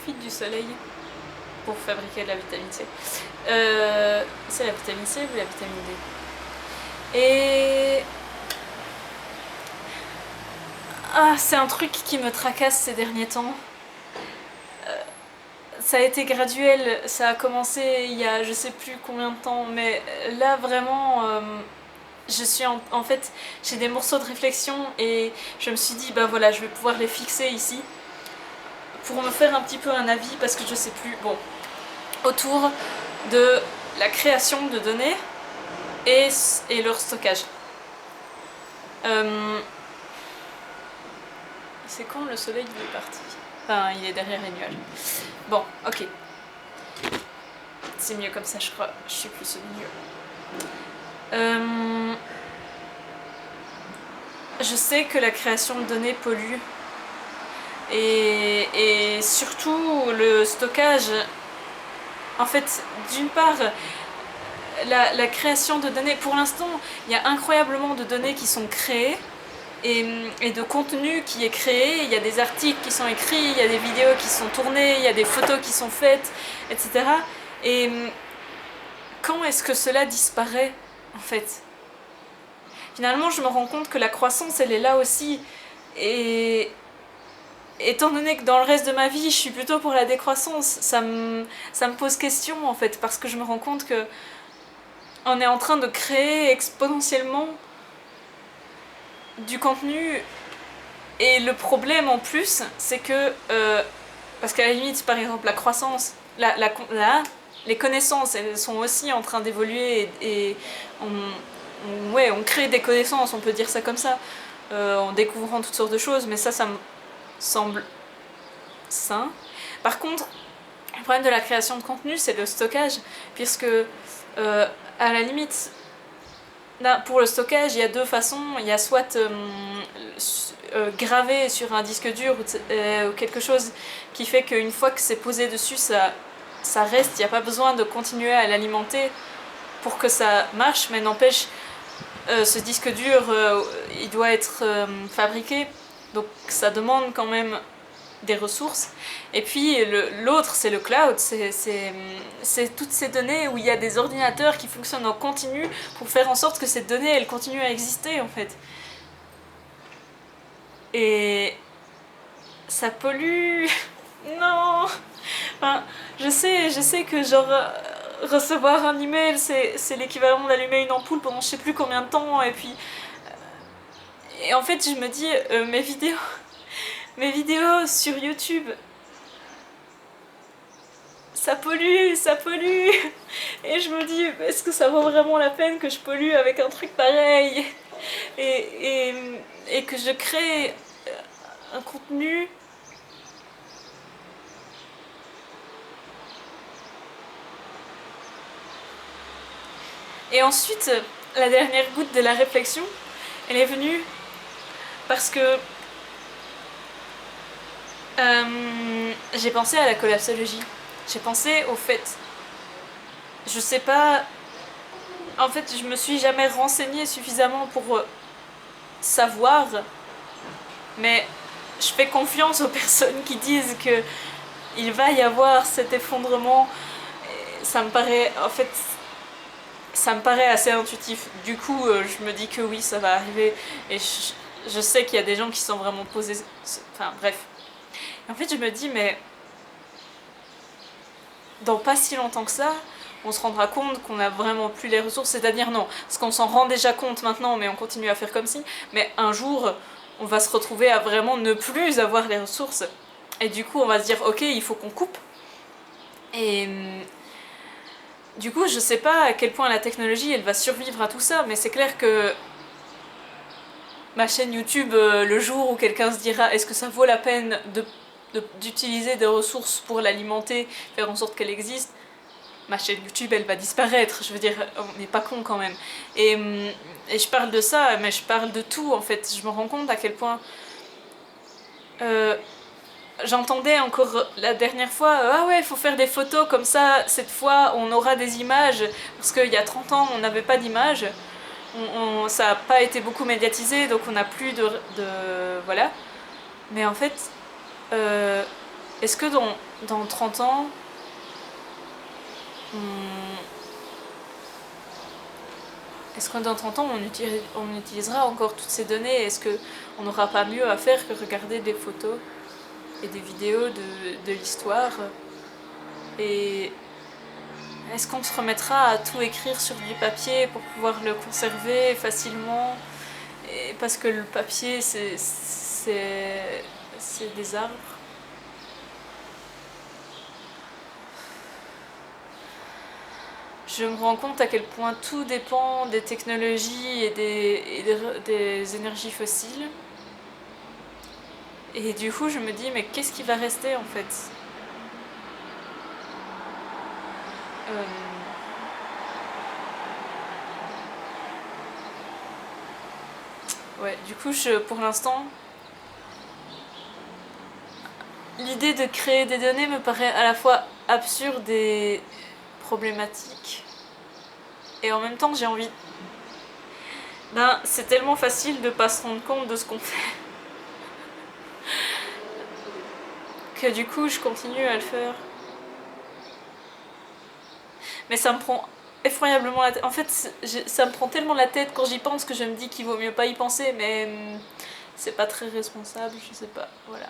profite du soleil pour fabriquer de la vitamine C. C'est la vitamine C ou la vitamine D? Et... Ah, c'est un truc qui me tracasse ces derniers temps. Ça a été graduel, ça a commencé il y a je sais plus combien de temps, mais là vraiment, je suis en fait, j'ai des morceaux de réflexion et je me suis dit, bah voilà, je vais pouvoir les fixer ici pour me faire un petit peu un avis parce que je sais plus, bon, autour de la création de données et leur stockage. C'est quand le soleil il est parti? Enfin, il est derrière les nuages. Bon, ok. C'est mieux comme ça, je crois. Je suis plus au milieu. Je sais que la création de données pollue. Et surtout le stockage. En fait, d'une part, la création de données, pour l'instant, il y a incroyablement de données qui sont créées. Et de contenu qui est créé, il y a des articles qui sont écrits, il y a des vidéos qui sont tournées, il y a des photos qui sont faites, etc. Et quand est-ce que cela disparaît, en fait? Finalement, je me rends compte que la croissance, elle est là aussi. Et étant donné que dans le reste de ma vie, je suis plutôt pour la décroissance, ça me pose question, en fait, parce que je me rends compte que on est en train de créer exponentiellement du contenu. Et le problème en plus, c'est que, parce qu'à la limite, par exemple, la croissance, les connaissances, elles sont aussi en train d'évoluer et on crée des connaissances, on peut dire ça comme ça, en découvrant toutes sortes de choses, mais ça me semble sain. Par contre, le problème de la création de contenu, c'est le stockage, puisque, à la limite, pour le stockage, il y a deux façons. Il y a soit gravé sur un disque dur ou quelque chose qui fait qu'une fois que c'est posé dessus, ça reste. Il n'y a pas besoin de continuer à l'alimenter pour que ça marche, mais n'empêche, ce disque dur, il doit être fabriqué, donc ça demande quand même des ressources. Et puis l'autre, c'est le cloud, c'est toutes ces données où il y a des ordinateurs qui fonctionnent en continu pour faire en sorte que ces données, elles continuent à exister, en fait. Et ça pollue. Non. Enfin, je sais que genre recevoir un email, c'est l'équivalent d'allumer une ampoule pendant je sais plus combien de temps, et puis et en fait je me dis mes vidéos sur YouTube, ça pollue. Et je me dis, est-ce que ça vaut vraiment la peine que je pollue avec un truc pareil et que je crée un contenu et ensuite, la dernière goutte de la réflexion, elle est venue parce que j'ai pensé à la collapsologie. J'ai pensé au fait, je sais pas, en fait je me suis jamais renseignée suffisamment pour savoir, mais je fais confiance aux personnes qui disent que il va y avoir cet effondrement. Et ça me paraît, en fait, ça me paraît assez intuitif. Du coup, je me dis que oui, ça va arriver. Et je sais qu'il y a des gens qui sont vraiment posés. Enfin, bref. Et en fait, je me dis, mais dans pas si longtemps que ça, on se rendra compte qu'on n'a vraiment plus les ressources. C'est-à-dire, non, parce qu'on s'en rend déjà compte maintenant, mais on continue à faire comme si. Mais un jour, on va se retrouver à vraiment ne plus avoir les ressources. Et du coup, on va se dire, ok, il faut qu'on coupe. Et du coup, je sais pas à quel point la technologie, elle va survivre à tout ça, mais c'est clair que ma chaîne YouTube, le jour où quelqu'un se dira, est-ce que ça vaut la peine d'utiliser des ressources pour l'alimenter, faire en sorte qu'elle existe, ma chaîne YouTube, elle va disparaître. Je veux dire, on n'est pas con quand même. Et je parle de ça, mais je parle de tout, en fait. Je me rends compte à quel point... j'entendais encore la dernière fois, ah ouais, il faut faire des photos comme ça, cette fois on aura des images, parce qu'il y a 30 ans on n'avait pas d'images, ça n'a pas été beaucoup médiatisé, donc on n'a plus de... Voilà. Mais en fait, Est-ce que dans 30 ans, est-ce que dans 30 ans, on utilisera encore toutes ces données? Est-ce qu'on n'aura pas mieux à faire que regarder des photos et des vidéos de l'histoire? Et est-ce qu'on se remettra à tout écrire sur du papier pour pouvoir le conserver facilement? Et parce que le papier, c'est des arbres. Je me rends compte à quel point tout dépend des technologies et des énergies fossiles. Et du coup, je me dis, mais qu'est-ce qui va rester en fait? Ouais, du coup, pour l'instant, l'idée de créer des données me paraît à la fois absurde et problématique. Et en même temps, j'ai envie... Ben, c'est tellement facile de pas se rendre compte de ce qu'on fait. Que du coup, je continue à le faire. Mais ça me prend effroyablement la tête. En fait, ça me prend tellement la tête quand j'y pense que je me dis qu'il vaut mieux pas y penser, mais c'est pas très responsable, je sais pas, voilà.